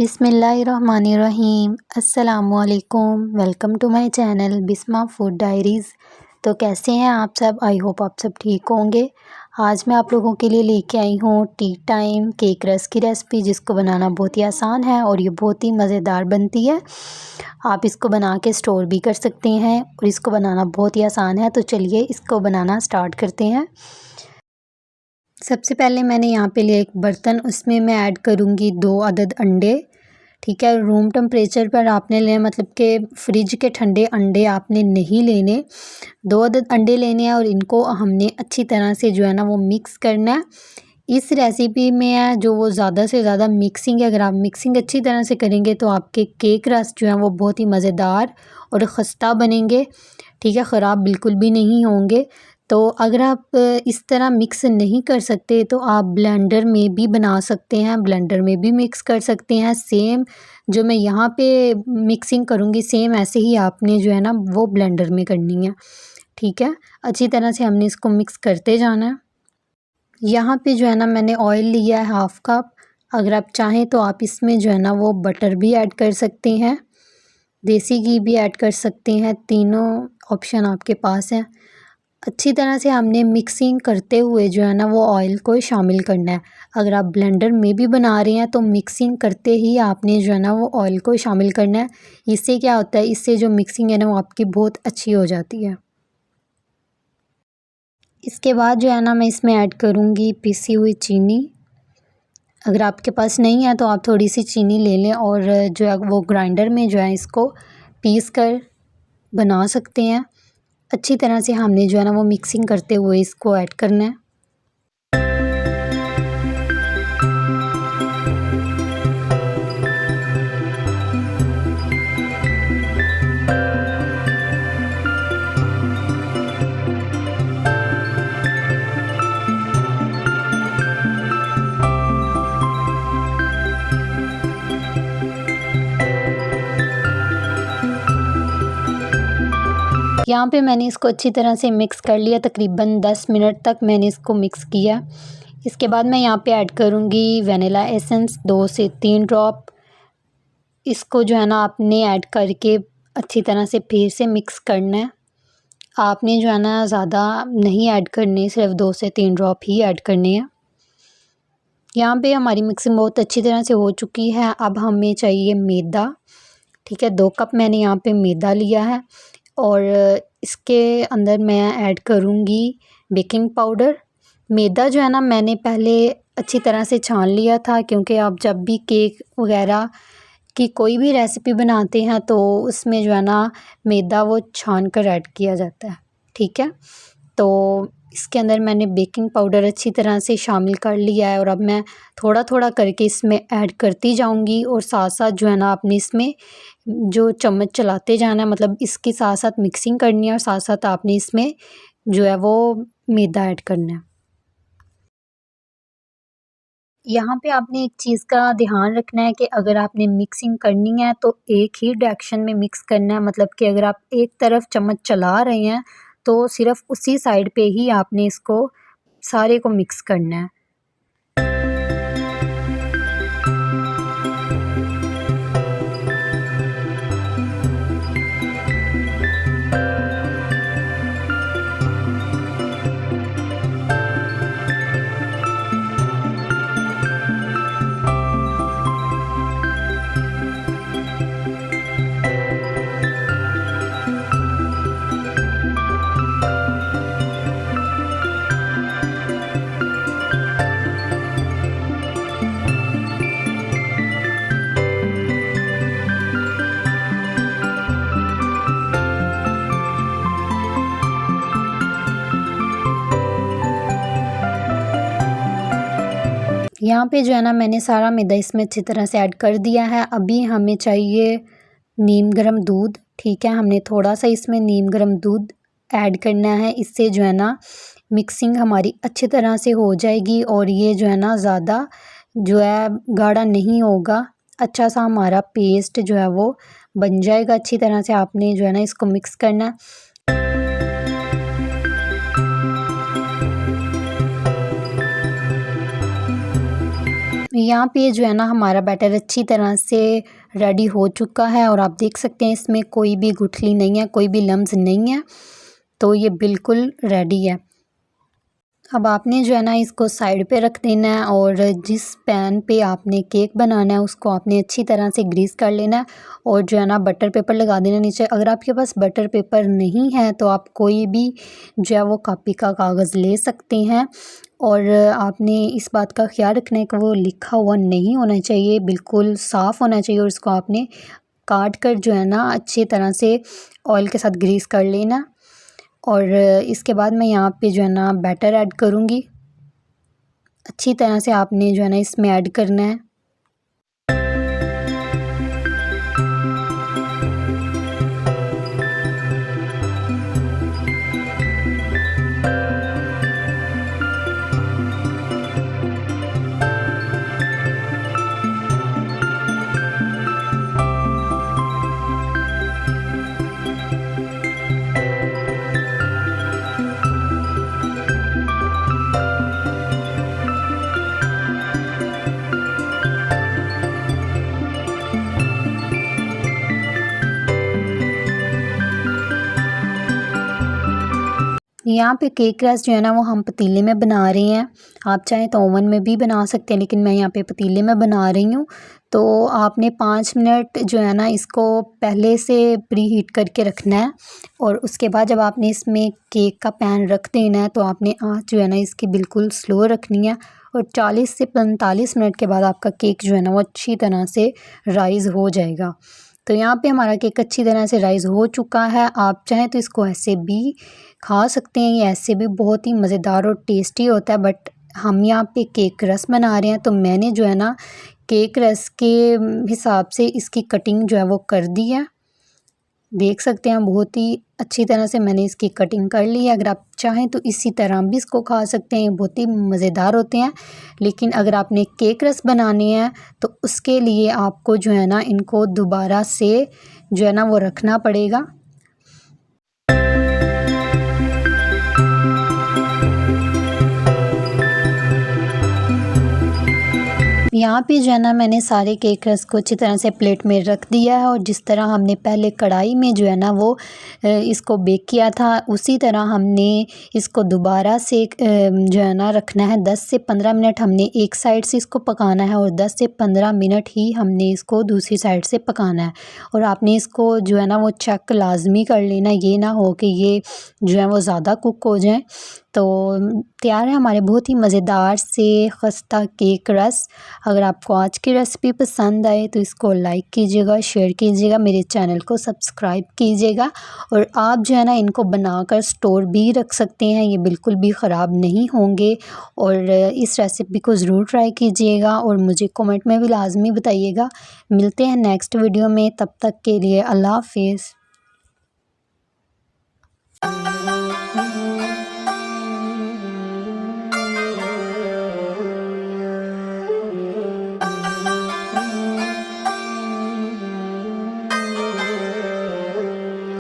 बिस्मिल्लाहिर्रहमानिर्रहीम अस्सलामुअलैकुम। Welcome to my channel Bisma food diaries. तो कैसे हैं आप सब? आई होप आप सब ठीक होंगे। आज मैं आप लोगों के लिए लेके आई हूँ टी टाइम केक रस की रेसिपी, जिसको बनाना बहुत ही आसान है और ये बहुत ही मज़ेदार बनती है। आप इसको बना के स्टोर भी कर सकते हैं और इसको बनाना बहुत ही आसान है। तो चलिए इसको बनाना स्टार्ट करते हैं। सबसे पहले मैंने यहाँ पे लिया एक बर्तन, उसमें मैं ऐड करूँगी 2 अदद अंडे। ठीक है, रूम टेम्परेचर पर आपने लेना, मतलब कि फ्रिज के ठंडे अंडे आपने नहीं लेने। 2 अदद अंडे लेने हैं और इनको हमने अच्छी तरह से जो है ना वो मिक्स करना है। इस रेसिपी में है जो वो ज़्यादा से ज़्यादा मिक्सिंग है। अगर आप मिक्सिंग अच्छी तरह से करेंगे तो आपके केक रस जो है वो बहुत ही मज़ेदार और ख़स्ता बनेंगे। ठीक है, ख़राब बिल्कुल भी नहीं होंगे। तो अगर आप इस तरह मिक्स नहीं कर सकते तो आप ब्लेंडर में भी बना सकते हैं, ब्लेंडर में भी मिक्स कर सकते हैं। सेम जो मैं यहाँ पे मिक्सिंग करूँगी सेम ऐसे ही आपने जो है ना वो ब्लेंडर में करनी है। ठीक है, अच्छी तरह से हमने इसको मिक्स करते जाना है। यहाँ पे जो है ना मैंने ऑयल लिया है 1/2 कप। अगर आप चाहें तो आप इसमें जो है ना वो बटर भी ऐड कर सकते हैं, देसी घी भी ऐड कर सकते हैं। तीनों ऑप्शन आपके पास हैं। अच्छी तरह से हमने मिक्सिंग करते हुए जो है ना वो ऑयल को शामिल करना है। अगर आप ब्लेंडर में भी बना रहे हैं तो मिक्सिंग करते ही आपने जो है ना वो ऑयल को शामिल करना है। इससे क्या होता है, इससे जो मिक्सिंग है ना वो आपकी बहुत अच्छी हो जाती है। इसके बाद जो है ना मैं इसमें ऐड करूँगी पिसी हुई चीनी। अगर आपके पास नहीं है तो आप थोड़ी सी चीनी ले लें और जो है वो ग्राइंडर में जो है इसको पीस कर बना सकते हैं। अच्छी तरह से हमने जो है ना वो मिक्सिंग करते हुए इसको ऐड करना है। यहाँ पे मैंने इसको अच्छी तरह से मिक्स कर लिया, तकरीबन 10 मिनट तक मैंने इसको मिक्स किया। इसके बाद मैं यहाँ पे ऐड करूँगी वनीला एसेंस 2 से 3 ड्रॉप। इसको जो है ना आपने ऐड करके अच्छी तरह से फिर से मिक्स करना है। आपने जो है ना ज़्यादा नहीं ऐड करने, सिर्फ 2 से 3 ड्रॉप ही ऐड करने हैं। यहाँ पे हमारी मिक्सिंग बहुत अच्छी तरह से हो चुकी है। अब हमें चाहिए मैदा। ठीक है, 2 कप मैंने यहाँ पे मैदा लिया है और इसके अंदर मैं ऐड करूँगी बेकिंग पाउडर। मैदा जो है ना मैंने पहले अच्छी तरह से छान लिया था, क्योंकि आप जब भी केक वगैरह की कोई भी रेसिपी बनाते हैं तो उसमें जो है ना मैदा वो छान कर ऐड किया जाता है। ठीक है, तो इसके अंदर मैंने बेकिंग पाउडर अच्छी तरह से शामिल कर लिया है और अब मैं थोड़ा थोड़ा करके इसमें ऐड करती जाऊंगी और साथ साथ जो है ना आपने इसमें जो चम्मच चलाते जाना है, मतलब इसके साथ साथ मिक्सिंग करनी है और साथ साथ आपने इसमें जो है वो मैदा ऐड करना है। यहाँ पे आपने एक चीज़ का ध्यान रखना है कि अगर आपने मिक्सिंग करनी है तो एक ही डायरेक्शन में मिक्स करना है, मतलब कि अगर आप एक तरफ चम्मच चला रहे हैं तो सिर्फ उसी साइड पे ही आपने इसको सारे को मिक्स करना है। यहाँ पे जो है ना मैंने सारा मैदा इसमें अच्छी तरह से ऐड कर दिया है। अभी हमें चाहिए नीम गर्म दूध। ठीक है, हमने थोड़ा सा इसमें नीम गर्म दूध ऐड करना है। इससे जो है ना मिक्सिंग हमारी अच्छी तरह से हो जाएगी और ये जो है ना ज़्यादा जो है गाढ़ा नहीं होगा। अच्छा सा हमारा पेस्ट जो है वो बन जाएगा। अच्छी तरह से आपने जो है ना इसको मिक्स करना है। यहाँ पे जो है ना हमारा बैटर अच्छी तरह से रेडी हो चुका है और आप देख सकते हैं इसमें कोई भी गुठली नहीं है, कोई भी लम्स नहीं है, तो ये बिल्कुल रेडी है। अब आपने जो है ना इसको साइड पे रख देना है और जिस पैन पे आपने केक बनाना है उसको आपने अच्छी तरह से ग्रीस कर लेना है और जो है ना बटर पेपर लगा देना नीचे। अगर आपके पास बटर पेपर नहीं है तो आप कोई भी जो है वो कॉपी का कागज़ ले सकते हैं और आपने इस बात का ख्याल रखना है कि वो लिखा हुआ नहीं होना चाहिए, बिल्कुल साफ़ होना चाहिए और इसको आपने काट कर जो है ना अच्छी तरह से ऑयल के साथ ग्रीस कर लेना। और इसके बाद मैं यहाँ पे जो है ना बैटर ऐड करूँगी। अच्छी तरह से आपने जो है ना इसमें ऐड करना है। यहाँ पे केक रस जो है ना वो हम पतीले में बना रहे हैं। आप चाहें तो ओवन में भी बना सकते हैं, लेकिन मैं यहाँ पे पतीले में बना रही हूँ। तो आपने 5 मिनट जो है ना इसको पहले से प्री हीट करके रखना है और उसके बाद जब आपने इसमें केक का पैन रख देना है तो आपने आँच जो है ना इसकी बिल्कुल स्लो रखनी है और 40 से 45 मिनट के बाद आपका केक जो है ना वो अच्छी तरह से राइज़ हो जाएगा। तो यहाँ पे हमारा केक अच्छी तरह से राइज़ हो चुका है। आप चाहें तो इसको ऐसे भी खा सकते हैं, ये ऐसे भी बहुत ही मज़ेदार और टेस्टी होता है, बट हम यहाँ पे केक रस बना रहे हैं तो मैंने जो है ना केक रस के हिसाब से इसकी कटिंग जो है वो कर दी है। देख सकते हैं बहुत ही अच्छी तरह से मैंने इसकी कटिंग कर ली है। अगर आप चाहें तो इसी तरह भी इसको खा सकते हैं, बहुत ही मज़ेदार होते हैं। लेकिन अगर आपने केक रस बनाने हैं तो उसके लिए आपको जो है ना इनको दोबारा से जो है ना वो रखना पड़ेगा। यहाँ पे जो है ना मैंने सारे केक रस को अच्छी तरह से प्लेट में रख दिया है और जिस तरह हमने पहले कढ़ाई में जो है ना वो इसको बेक किया था उसी तरह हमने इसको दोबारा से जो है ना रखना है। 10 से 15 मिनट हमने एक साइड से इसको पकाना है और 10 से 15 मिनट ही हमने इसको दूसरी साइड से पकाना है। और आपने इसको जो है ना वो चेक लाजमी कर लेना, ये ना हो कि ये जो है वो ज़्यादा कुक हो जाए। तो तैयार है हमारे बहुत ही मज़ेदार से खस्ता केक रस। अगर आपको आज की रेसिपी पसंद आए तो इसको लाइक कीजिएगा, शेयर कीजिएगा, मेरे चैनल को सब्सक्राइब कीजिएगा और आप जो है ना इनको बनाकर स्टोर भी रख सकते हैं, ये बिल्कुल भी ख़राब नहीं होंगे। और इस रेसिपी को ज़रूर ट्राई कीजिएगा और मुझे कमेंट में भी लाजमी बताइएगा। मिलते हैं नेक्स्ट वीडियो में, तब तक के लिए अल्लाह हाफिज़।